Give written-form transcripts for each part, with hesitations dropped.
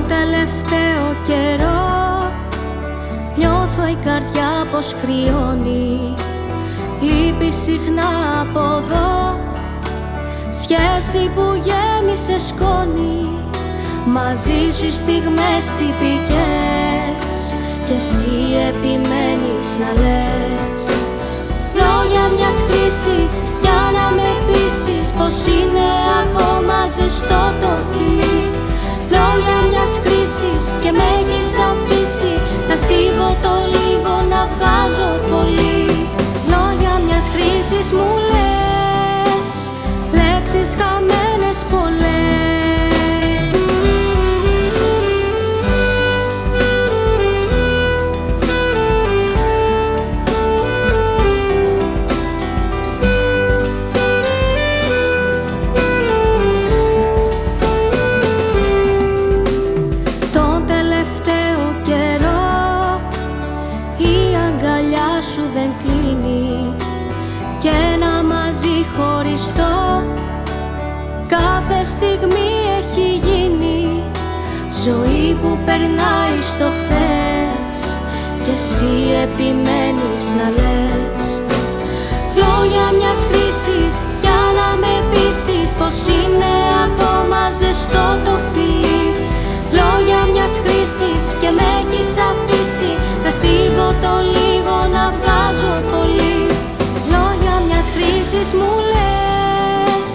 Τον τελευταίο καιρό νιώθω η καρδιά πως κρυώνει. Λείπει συχνά από εδώ, σχέση που γέμισε σκόνη. Μαζί σου οι στιγμές τυπικές κι εσύ επιμένεις να λες λόγια μιας κρίσης για να με πείσεις πως είναι ακόμα ζεστό το φιλί. Λόγια μιας κρίσης και με έχεις αφήσει να στίβω το λίγο, να βγάζω πολύ. Λόγια μιας κρίσης μου λες, λέξεις χαμένες πολλές. Τον τελευταίο καιρό η αγκαλιά σου δεν κλείνει και ένα μαζί χωριστό κάθε στιγμή έχει γίνει. Ζωή που περνάει στο χθες κι εσύ επιμένεις να λες λόγια μιας κρίσης για να με πείσεις πως είναι ακόμα ζεστό το φιλί. Λόγια μιας κρίσης και με έχεις αφήσει να στίβω το λίγο, να βγάζω πολύ. Λόγια μιας κρίσης μου λες,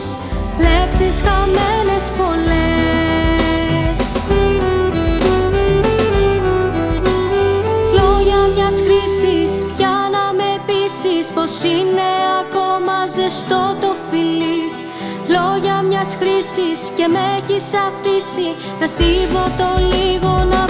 λέξεις χαμένες πολλές. Λόγια μιας κρίσης για να με πείσεις πως είναι ακόμα ζεστό το φιλί. Λόγια μιας χρήσης και με έχεις αφήσει να στίβω το λίγο, να